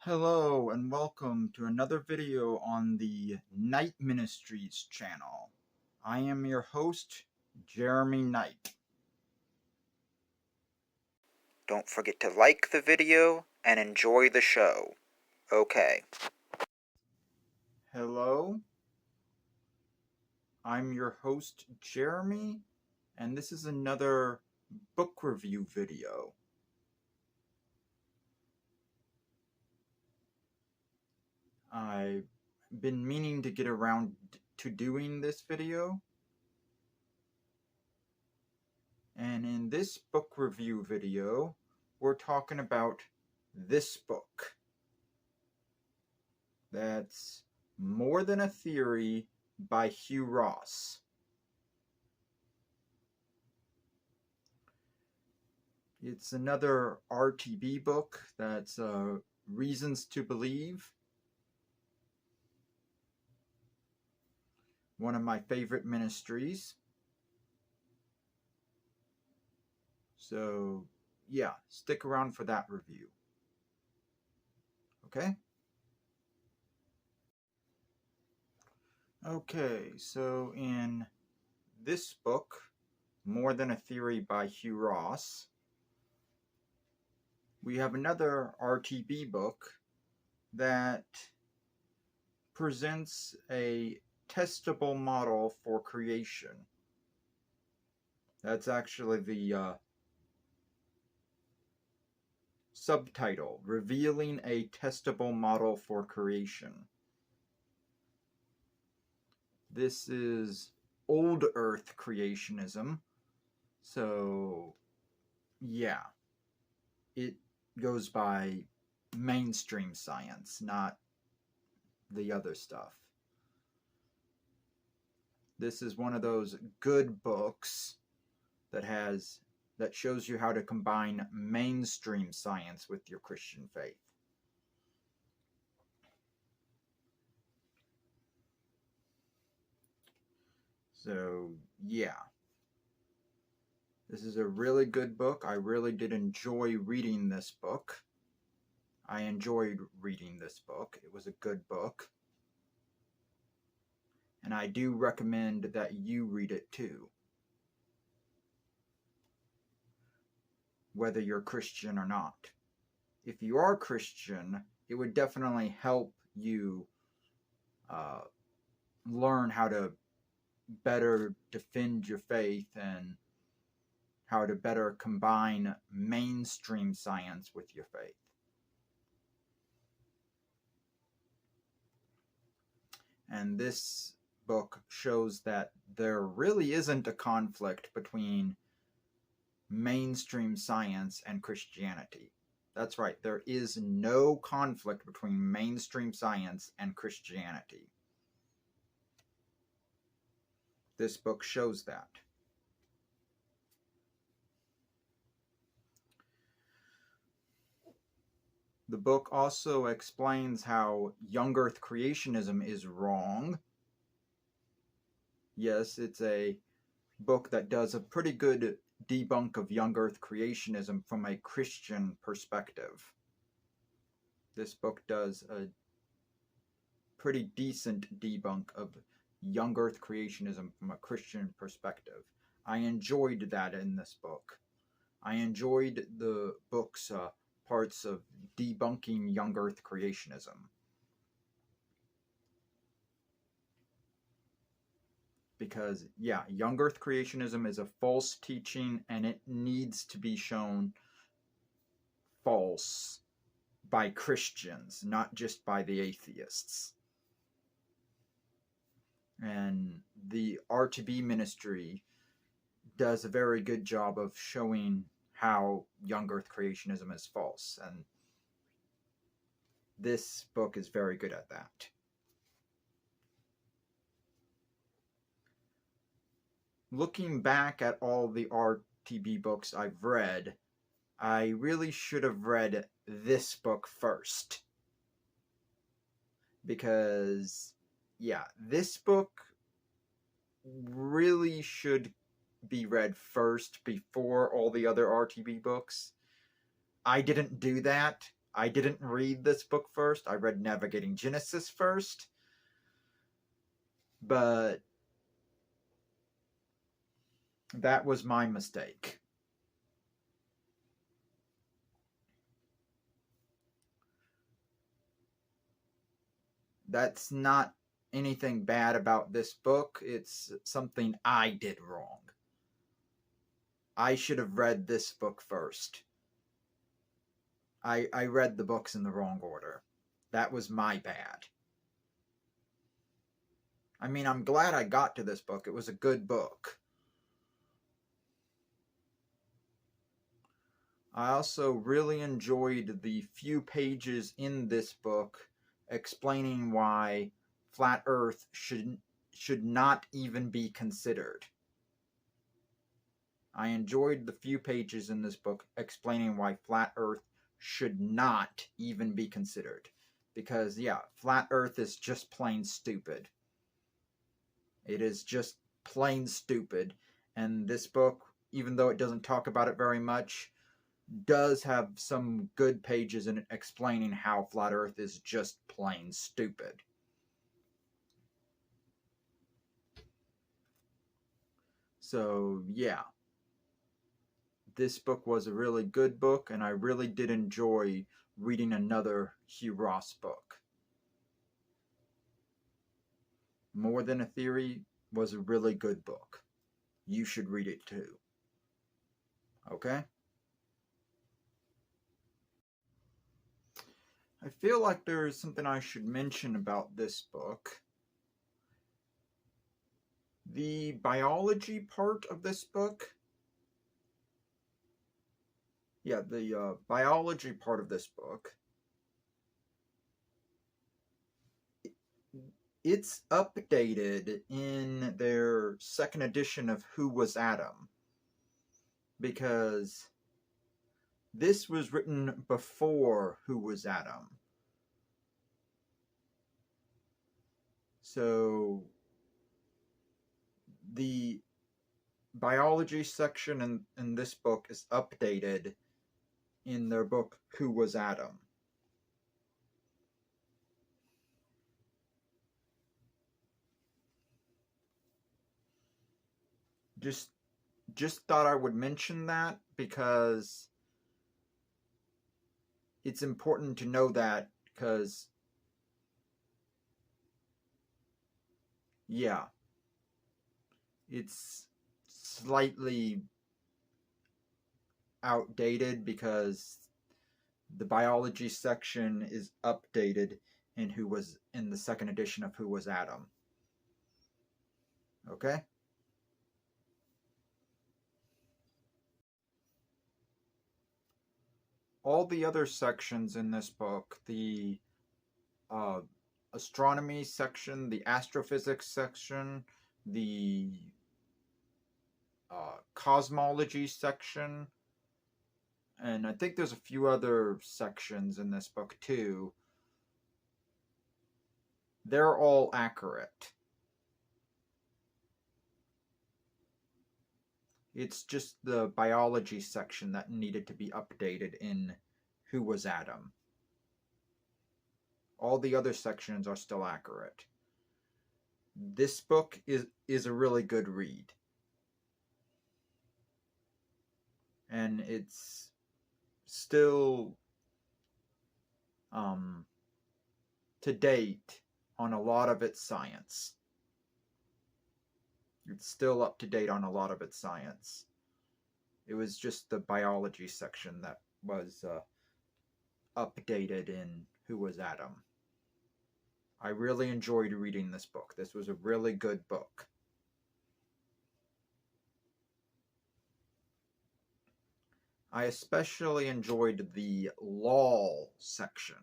Hello and welcome to another video on the Night Ministries channel. I am your host, Jeremy Knight. Don't forget to like the video and enjoy the show. Okay. Hello, I'm your host, Jeremy, and this is another book review video. I've been meaning to get around to doing this video, and in this book review video, we're talking about this book. That's More Than a Theory by Hugh Ross. It's another RTB book that's Reasons to Believe. One of my favorite ministries. So, yeah, stick around for that review. Okay? Okay, so in this book, More Than a Theory by Hugh Ross, we have another RTB book that presents a testable model for creation. That's actually the subtitle, Revealing a Testable Model for Creation. This is old Earth creationism, so yeah, it goes by mainstream science, not the other stuff. This is one of those good books that shows you how to combine mainstream science with your Christian faith. So, yeah. This is a really good book. I really did enjoy reading this book. I enjoyed reading this book. It was a good book. And I do recommend that you read it too. Whether you're Christian or not. If you are Christian, it would definitely help you learn how to better defend your faith and how to better combine mainstream science with your faith. And this book shows that there really isn't a conflict between mainstream science and Christianity. That's right, there is no conflict between mainstream science and Christianity. This book shows that. The book also explains how young Earth creationism is wrong. Yes, it's a book that does a pretty good debunk of young Earth creationism from a Christian perspective. This book does a pretty decent debunk of young Earth creationism from a Christian perspective. I enjoyed that in this book. I enjoyed the book's parts of debunking young Earth creationism. Because, yeah, young Earth creationism is a false teaching and it needs to be shown false by Christians, not just by the atheists. And the RTB ministry does a very good job of showing how young Earth creationism is false, and this book is very good at that. Looking back at all the RTB books I've read, I really should have read this book first. Because, yeah, this book really should be read first before all the other RTB books. I didn't do that. I didn't read this book first. I read Navigating Genesis first. But that was my mistake. That's not anything bad about this book. It's something I did wrong. I should have read this book first. I read the books in the wrong order. That was my bad. I mean, I'm glad I got to this book. It was a good book. I also really enjoyed the few pages in this book explaining why flat Earth should not even be considered. I enjoyed the few pages in this book explaining why flat Earth should not even be considered. Because, yeah, flat Earth is just plain stupid. It is just plain stupid. And this book, even though it doesn't talk about it very much, does have some good pages in it explaining how flat Earth is just plain stupid. So, yeah. This book was a really good book, and I really did enjoy reading another Hugh Ross book. More Than a Theory was a really good book. You should read it too. Okay? I feel like there is something I should mention about this book. The biology part of this book, the biology part of this book, it's updated in their second edition of Who Was Adam, because this was written before Who Was Adam. So the biology section in this book is updated in their book Who Was Adam. Just thought I would mention that because it's important to know that, because yeah, it's slightly outdated because the biology section is updated in the second edition of Who Was Adam. Okay? All the other sections in this book, the astronomy section, the astrophysics section, the cosmology section, and I think there's a few other sections in this book too, they're all accurate. It's just the biology section that needed to be updated in Who Was Adam. All the other sections are still accurate. This book is a really good read. And it's still to date on a lot of its science. It's still up to date on a lot of its science. It was just the biology section that was updated in Who Was Adam. I really enjoyed reading this book. This was a really good book. I especially enjoyed the law section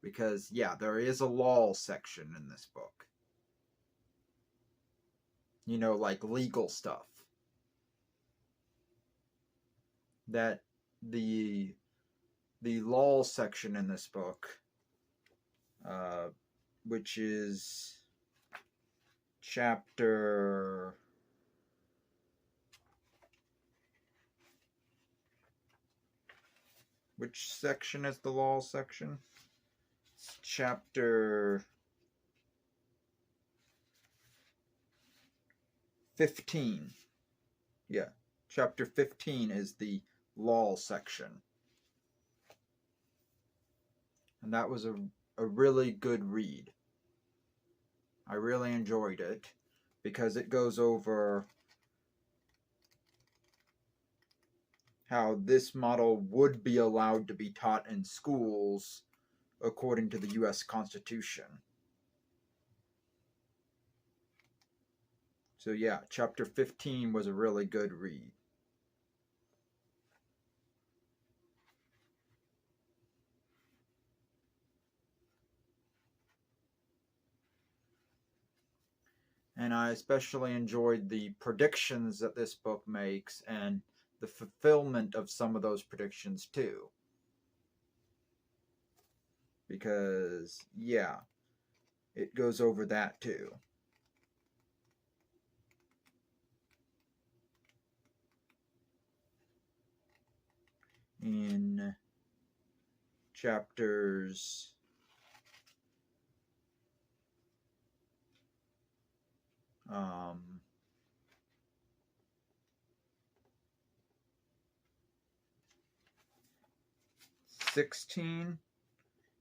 because, yeah, there is a law section in this book. You know, like legal stuff. That the law section in this book, which is chapter Which section is the law section? It's chapter 15. Yeah, chapter 15 is the law section. And that was a really good read. I really enjoyed it because it goes over how this model would be allowed to be taught in schools according to the U.S. Constitution. So yeah, chapter 15 was a really good read. And I especially enjoyed the predictions that this book makes and the fulfillment of some of those predictions too. Because, yeah, it goes over that too. In chapters 16,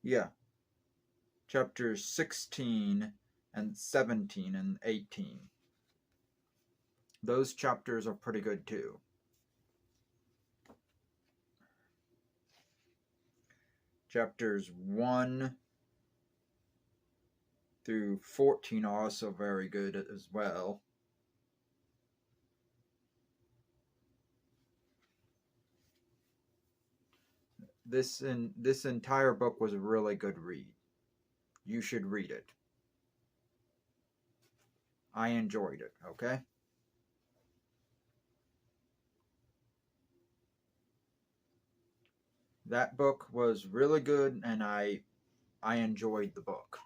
yeah, chapters 16 and 17 and 18. Those chapters are pretty good too. Chapters 1 through 14 are also very good as well. This entire book was a really good read. You should read it. I enjoyed it, okay? That book was really good, and I enjoyed the book.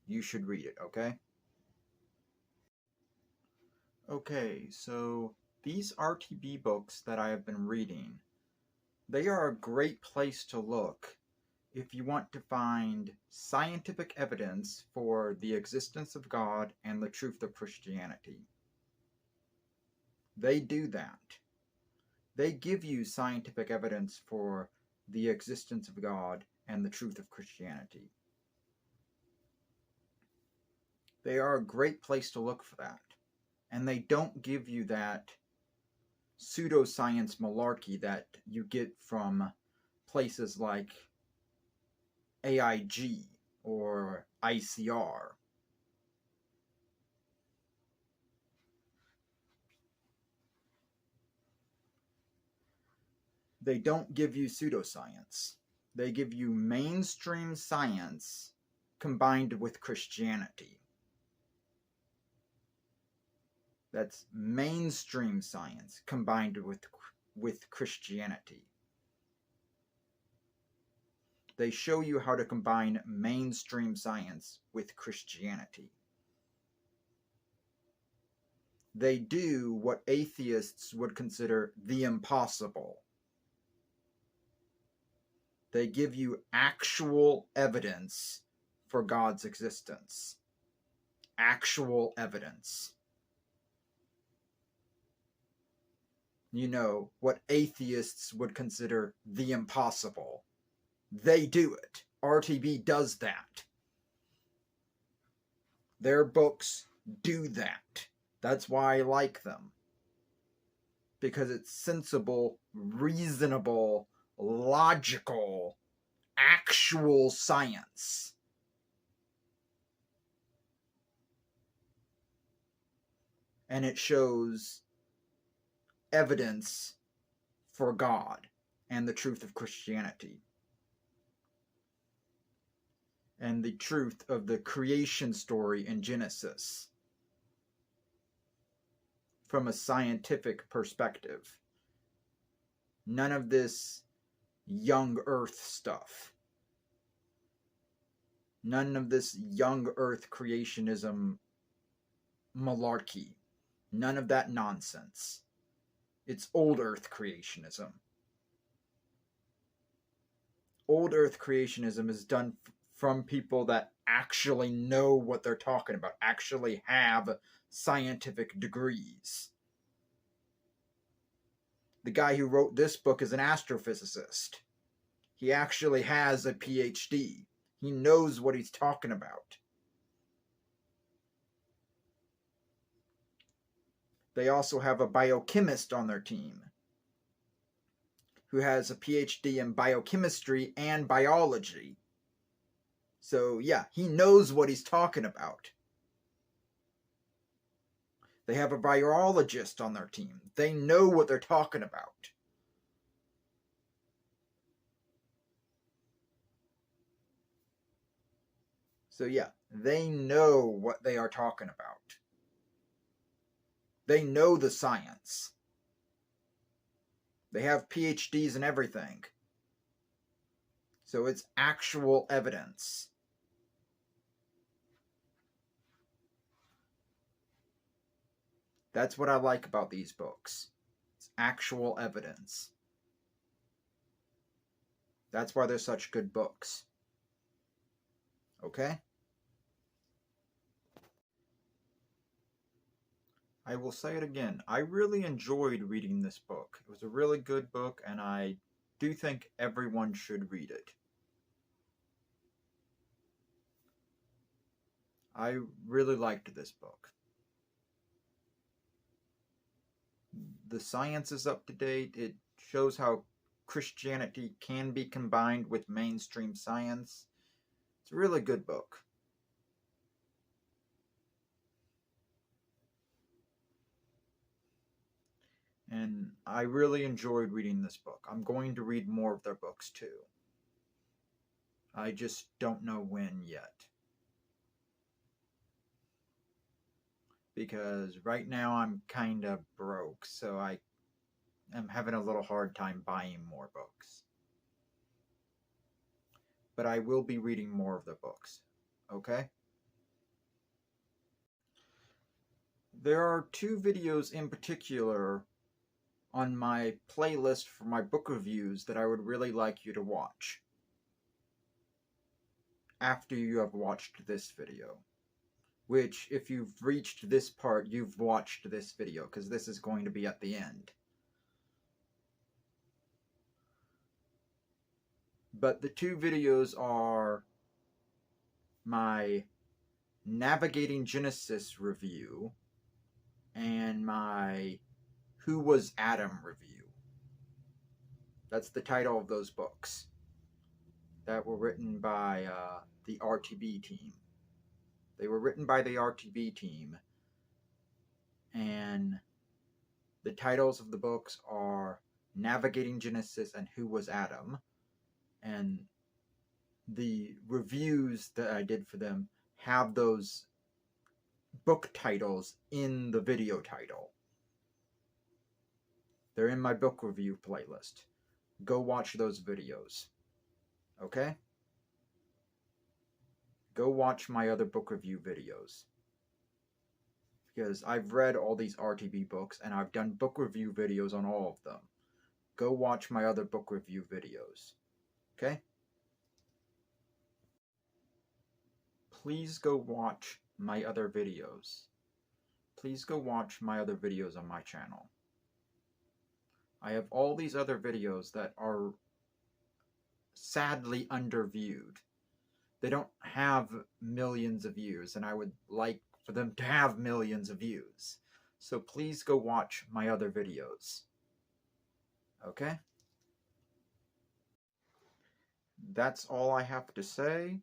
You should read it, okay? Okay, so these RTB books that I have been reading, they are a great place to look if you want to find scientific evidence for the existence of God and the truth of Christianity. They do that. They give you scientific evidence for the existence of God and the truth of Christianity. They are a great place to look for that. And they don't give you that pseudoscience malarkey that you get from places like AIG or ICR. They don't give you pseudoscience. They give you mainstream science combined with Christianity. That's mainstream science combined with Christianity. They show you how to combine mainstream science with Christianity. They do what atheists would consider the impossible. They give you actual evidence for God's existence. Actual evidence. You know, what atheists would consider the impossible. They do it. RTB does that. Their books do that. That's why I like them. Because it's sensible, reasonable, logical, actual science. And it shows evidence for God and the truth of Christianity. And the truth of the creation story in Genesis from a scientific perspective. None of this young earth stuff. None of this young earth creationism malarkey. None of that nonsense. It's old earth creationism. old Earth creationism is done from people that actually know what they're talking about, actually have scientific degrees. The guy who wrote this book is an astrophysicist. He actually has a PhD. He knows what he's talking about. They also have a biochemist on their team who has a PhD in biochemistry and biology. So yeah, he knows what he's talking about. They have a virologist on their team. They know what they're talking about. So yeah, they know what they are talking about. They know the science. They have PhDs in everything. So it's actual evidence. That's what I like about these books. It's actual evidence. That's why they're such good books. Okay? I will say it again. I really enjoyed reading this book. It was a really good book, and I do think everyone should read it. I really liked this book. The science is up to date. It shows how Christianity can be combined with mainstream science. It's a really good book. And I really enjoyed reading this book. I'm going to read more of their books too. I just don't know when yet. Because right now I'm kind of broke, so I am having a little hard time buying more books. But I will be reading more of their books. Okay? There are two videos in particular on my playlist for my book reviews that I would really like you to watch after you have watched this video. Which, if you've reached this part, you've watched this video, because this is going to be at the end. But the two videos are my Navigating Genesis review and my Who Was Adam review. That's the title of those books that were written by the RTB team. They were written by the RTB team, and the titles of the books are Navigating Genesis and Who Was Adam, and the reviews that I did for them have those book titles in the video title. They're in my book review playlist. Go watch those videos. Okay? Go watch my other book review videos. Because I've read all these RTB books and I've done book review videos on all of them. Go watch my other book review videos. Okay? Please go watch my other videos. Please go watch my other videos on my channel. I have all these other videos that are sadly underviewed. They don't have millions of views, and I would like for them to have millions of views. So please go watch my other videos. Okay? That's all I have to say.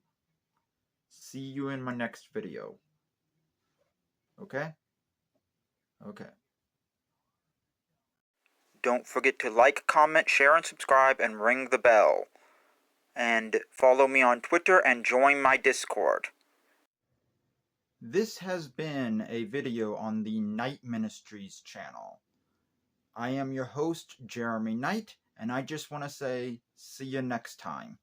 See you in my next video. Okay? Okay. Don't forget to like, comment, share, and subscribe, and ring the bell. And follow me on Twitter and join my Discord. This has been a video on the Night Ministries channel. I am your host, Jeremy Knight, and I just want to say, see you next time.